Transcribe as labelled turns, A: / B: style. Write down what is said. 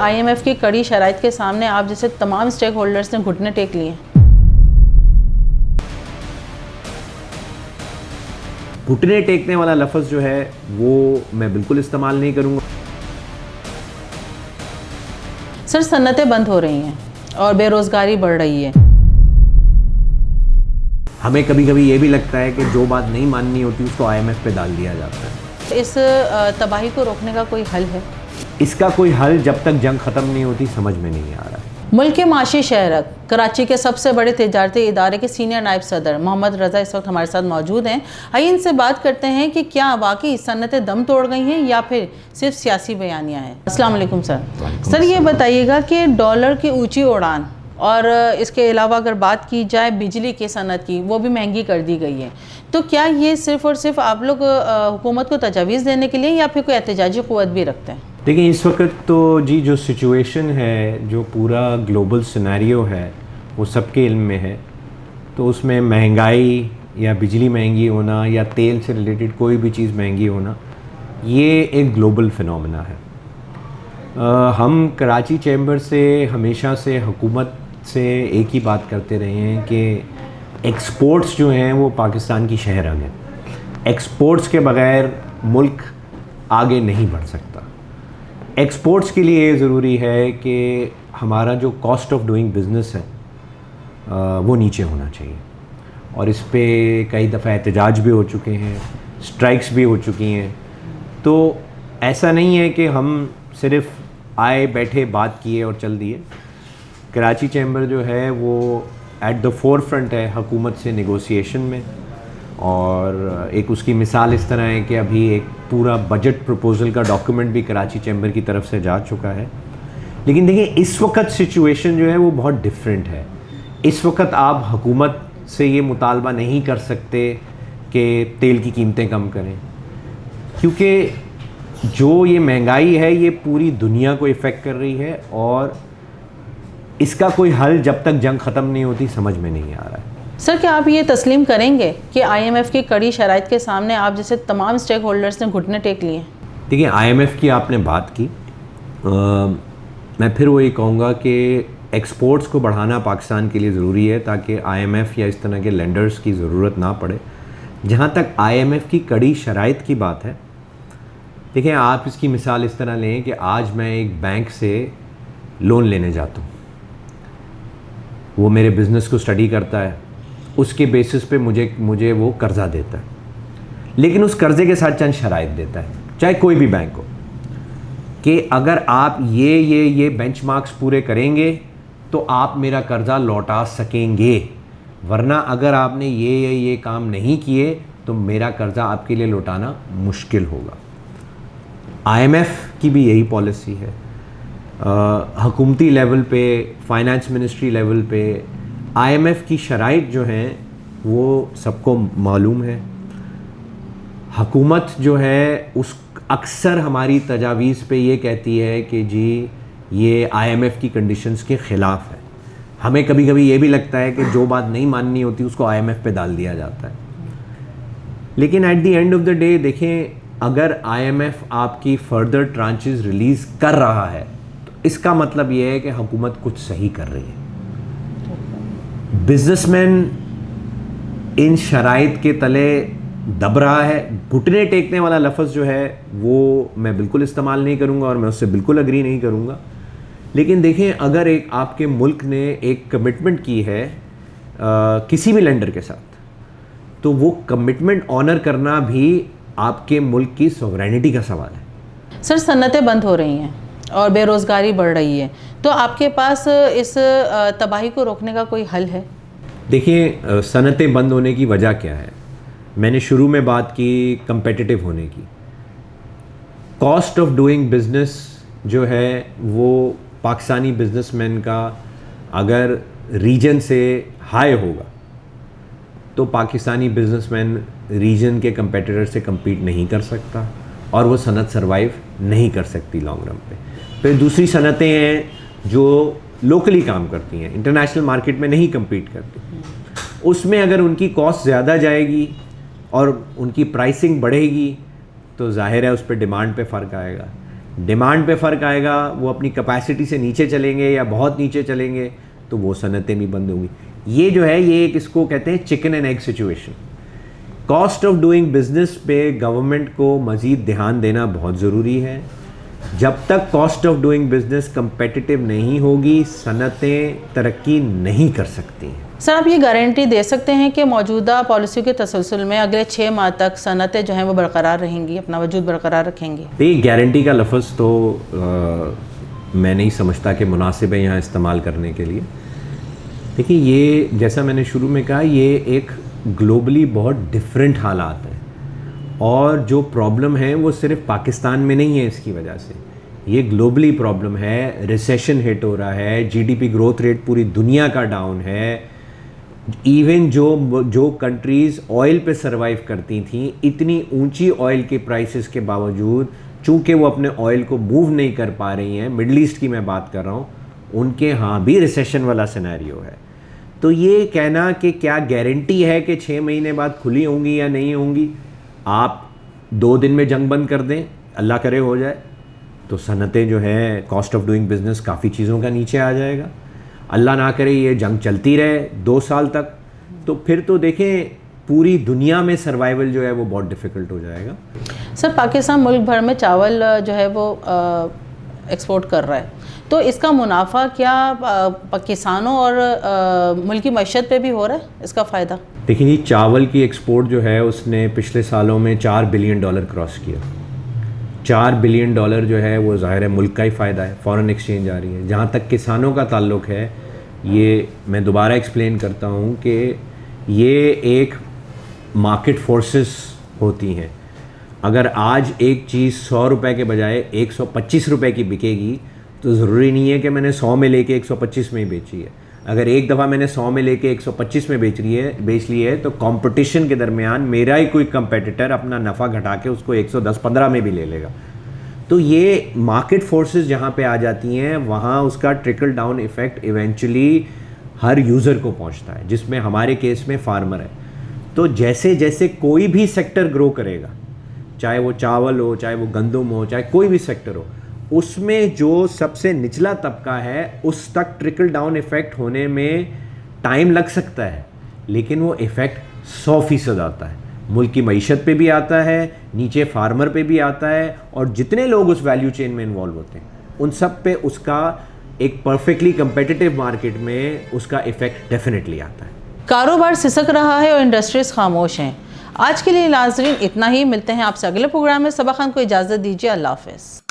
A: IMF की कड़ी शराइत के सामने आप जैसे तमाम स्टेक होल्डर्स ने घुटने टेक लिए।
B: घुटने टेकने वाला लफ्ज़ जो है वो मैं बिल्कुल इस्तेमाल नहीं करूँगा।
A: सर, सन्नतें बंद हो रही हैं और बेरोज़गारी बढ़ रही है।
B: हमें कभी कभी ये भी लगता है कि जो बात नहीं माननी होती उसको IMF पे डाल दिया जाता है।
A: इस तबाही को रोकने का कोई हल है?
B: इसका कोई हल जब तक जंग ख़त्म नहीं होती समझ में नहीं आ रहा है।
A: मुल्क के माशी शहरक कराची के सबसे बड़े तिजारती इदारे के सीनियर नायब सदर मोहम्मद रज़ा इस वक्त हमारे साथ मौजूद हैं। आइए इनसे बात करते हैं कि क्या वाकई सन्नतें दम तोड़ गई हैं या फिर सिर्फ सियासी बयानियाँ हैं। अस्सलाम वालेकुम सर। सर, ये बताइएगा कि डॉलर की ऊंची उड़ान और इसके अलावा अगर बात की जाए बिजली की सनत की, वो भी महंगी कर दी गई है, तो क्या ये सिर्फ़ और सिर्फ आप लोग हुकूमत को तजावीज़ देने के लिए या फिर कोई एहतजाजी क़ुव्वत भी रखते हैं?
B: देखिए, इस वक्त तो जी जो सिचुएशन है, जो पूरा ग्लोबल सिनेरियो है, वो सबके इल्म में है। तो उसमें महंगाई या बिजली महंगी होना या तेल से रिलेटेड कोई भी चीज़ महंगी होना, ये एक ग्लोबल फिनोमेना है। हम कराची चैम्बर से हमेशा से हुकूमत से एक ही बात करते रहे हैं कि एक्सपोर्ट्स जो हैं वो पाकिस्तान की शहरग हैं। एक्सपोर्ट्स के बग़ैर मुल्क आगे नहीं बढ़ सकता। एक्सपोर्ट्स के लिए ज़रूरी है कि हमारा जो कॉस्ट ऑफ डूइंग बिज़नेस है वो नीचे होना चाहिए, और इस पे कई दफ़ा एहतजाज भी हो चुके हैं, स्ट्राइक्स भी हो चुकी हैं। तो ऐसा नहीं है कि हम सिर्फ़ आए बैठे बात किए और चल दिए। कराची चैम्बर जो है वो एट द फोर फ्रंट है हुकूमत से नेगोशिएशन में, और एक उसकी मिसाल इस तरह है कि अभी एक पूरा बजट प्रपोज़ल का डॉक्यूमेंट भी कराची चैम्बर की तरफ से जा चुका है। लेकिन देखिए, इस वक्त सिचुएशन जो है वो बहुत डिफरेंट है। इस वक्त आप हुकूमत से ये मुतालबा नहीं कर सकते कि तेल की कीमतें कम करें, क्योंकि जो ये महंगाई है ये पूरी दुनिया को इफ़ेक्ट कर रही है, और इसका कोई हल जब तक जंग ख़त्म नहीं होती समझ में नहीं आ रहा है।
A: सर, क्या आप ये तस्लीम करेंगे कि IMF की कड़ी शराइत के सामने आप जैसे तमाम स्टेक होल्डर्स ने घुटने टेक लिए?
B: देखिए, IMF की आपने बात की, मैं फिर वही कहूँगा कि एक्सपोर्ट्स को बढ़ाना पाकिस्तान के लिए ज़रूरी है ताकि IMF या इस तरह के लेंडर्स की ज़रूरत ना पड़े। जहाँ तक IMF की कड़ी शराइत की बात है, देखिए, आप इसकी मिसाल इस तरह लें कि आज मैं एक बैंक से लोन लेने जाता हूँ, वो मेरे बिज़नेस को स्टडी करता है, उसके बेसिस पे मुझे वो कर्ज़ा देता है, लेकिन उस कर्ज़े के साथ चंद शराइत देता है, चाहे कोई भी बैंक हो, कि अगर आप ये बेंचमार्क्स पूरे करेंगे तो आप मेरा कर्ज़ा लौटा सकेंगे, वरना अगर आपने ये काम नहीं किए तो मेरा कर्ज़ा आपके लिए लौटाना मुश्किल होगा। IMF की भी यही पॉलिसी है। हुकूमती लेवल पे, फाइनेंस मिनिस्ट्री लेवल पे IMF की शराइत जो हैं वो सबको मालूम है। हुकूमत जो है उस अक्सर हमारी तजावीज़ पे ये कहती है कि जी ये IMF की कंडीशंस के ख़िलाफ़ है। हमें कभी कभी ये भी लगता है कि जो बात नहीं माननी होती उसको IMF पे डाल दिया जाता है। लेकिन at the end of the day देखें, अगर IMF आपकी फ़र्दर ट्रांचेस रिलीज़ कर रहा है तो इसका मतलब ये है कि हुकूमत कुछ सही कर रही है। बिजनेसमैन इन शराइत के तले दब रहा है। घुटने टेकने वाला लफ्ज़ जो है वो मैं बिल्कुल इस्तेमाल नहीं करूँगा और मैं उससे बिल्कुल अग्री नहीं करूँगा। लेकिन देखें, अगर एक आपके मुल्क ने एक कमिटमेंट की है किसी भी लेंडर के साथ, तो वो कमिटमेंट ऑनर करना भी आपके मुल्क की सॉवरेनिटी का सवाल है।
A: सर, सन्नतें बंद हो रही हैं और बेरोज़गारी बढ़ रही है, तो आपके पास इस तबाही को रोकने का कोई हल है?
B: देखिए, सनतें बंद होने की वजह क्या है? मैंने शुरू में बात की कंपेटिटिव होने की। कॉस्ट ऑफ डूइंग बिज़नेस जो है वो पाकिस्तानी बिजनेसमैन का अगर रीजन से हाई होगा तो पाकिस्तानी बिजनेसमैन रीजन के कंपेटिटर से compete नहीं कर सकता और वो सनत सर्वाइव नहीं कर सकती लॉन्ग रन पे। फिर दूसरी सनतें हैं जो लोकली काम करती हैं, इंटरनेशनल मार्केट में नहीं compete करती, उसमें अगर उनकी कॉस्ट ज़्यादा जाएगी और उनकी प्राइसिंग बढ़ेगी तो जाहिर है उस पर डिमांड पे फ़र्क आएगा। डिमांड पे फ़र्क आएगा, वो अपनी कैपेसिटी से नीचे चलेंगे या बहुत नीचे चलेंगे, तो वो सनतें भी बंद होंगी। ये जो है ये एक इसको कहते हैं chicken and egg situation. Cost of doing business पे गवर्नमेंट को मज़ीद ध्यान देना बहुत ज़रूरी है। जब तक cost of doing business competitive नहीं होगी, सनतें तरक्की नहीं कर सकती हैं।
A: सर, आप ये गारंटी दे सकते हैं कि मौजूदा पॉलिसी के तसलसल में अगले 6 माह तक सनतें जो हैं वो बरकरार रहेंगी, अपना वजूद बरकरार रखेंगी?
B: ये गारंटी का लफ्ज़ तो मैं नहीं समझता कि मुनासिब है यहाँ इस्तेमाल करने के लिए। देखिए, ये जैसा मैंने शुरू में कहा, ये एक ग्लोबली बहुत डिफरेंट हालात है, और जो प्रॉब्लम है वो सिर्फ पाकिस्तान में नहीं है। इसकी वजह से ये ग्लोबली प्रॉब्लम है। रिसेशन हिट हो रहा है, जीडीपी ग्रोथ रेट पूरी दुनिया का डाउन है। इवन जो कंट्रीज़ ऑयल पे सरवाइव करती थी, इतनी ऊंची ऑयल के प्राइसेस के बावजूद, चूँकि वो अपने ऑयल को मूव नहीं कर पा रही हैं, मिडल ईस्ट की मैं बात कर रहा हूँ, उनके यहाँ भी रिसेशन वाला सिनेरियो है। तो ये कहना कि क्या गारंटी है कि 6 महीने बाद खुली होंगी या नहीं होंगी, आप 2 दिन में जंग बंद कर दें, अल्लाह करे हो जाए, तो सनतें जो हैं, कॉस्ट ऑफ डूइंग बिजनेस काफ़ी चीज़ों का नीचे आ जाएगा। अल्लाह ना करे ये जंग चलती रहे 2 साल तक, तो फिर तो देखें पूरी दुनिया में सर्वाइवल जो है वो बहुत डिफ़िकल्ट हो जाएगा।
A: सर, पाकिस्तान मुल्क भर में चावल जो है वो एक्सपोर्ट कर रहा है, तो इसका मुनाफा क्या किसानों और मुल्क की मईशत पे भी हो रहा है, इसका फ़ायदा?
B: देखिए जी, चावल की एक्सपोर्ट जो है उसने पिछले सालों में $4 बिलियन क्रॉस किया। $4 बिलियन जो है वो ज़ाहिर है मुल्क का ही फ़ायदा है, फ़ॉरेन एक्सचेंज आ रही है। जहाँ तक किसानों का ताल्लुक़ है, ये मैं दोबारा एक्सप्लेन करता हूँ कि ये एक मार्केट फोर्सेस होती हैं। अगर आज एक चीज़ 100 रुपये के बजाय 125 रुपये की बिकेगी, तो ज़रूरी नहीं है कि मैंने 100 में लेके 125 में ही बेची है। अगर एक दफ़ा मैंने 100 में लेके 125 में बेच ली है, तो कंपटीशन के दरमियान मेरा ही कोई कंपेटिटर अपना नफ़ा घटा के उसको 110-15 में भी ले लेगा। तो ये मार्केट फोर्सेस जहाँ पे आ जाती हैं, वहाँ उसका ट्रिकल डाउन इफ़ेक्ट इवेंचुअली हर यूज़र को पहुँचता है, जिसमें हमारे केस में फार्मर है। तो जैसे जैसे कोई भी सेक्टर ग्रो करेगा, चाहे वो चावल हो, चाहे वो गंदम हो, चाहे कोई भी सेक्टर हो, उसमें जो सबसे निचला तबका है उस तक ट्रिकल डाउन इफ़ेक्ट होने में टाइम लग सकता है, लेकिन वो इफ़ेक्ट 100% आता है। मुल्क की मईशत पे भी आता है, नीचे फार्मर पे भी आता है, और जितने लोग उस वैल्यू चेन में इन्वॉल्व होते हैं उन सब पे उसका एक परफेक्टली कंपेटिटिव मार्केट में उसका इफ़ेक्ट डेफिनेटली आता है।
A: कारोबार सिसक रहा है और इंडस्ट्रीज खामोश हैं। आज के लिए नाज़रीन इतना ही। मिलते हैं आपसे अगले प्रोग्राम में। सबा खान को इजाज़त दीजिए। अल्लाह हाफ़िज़।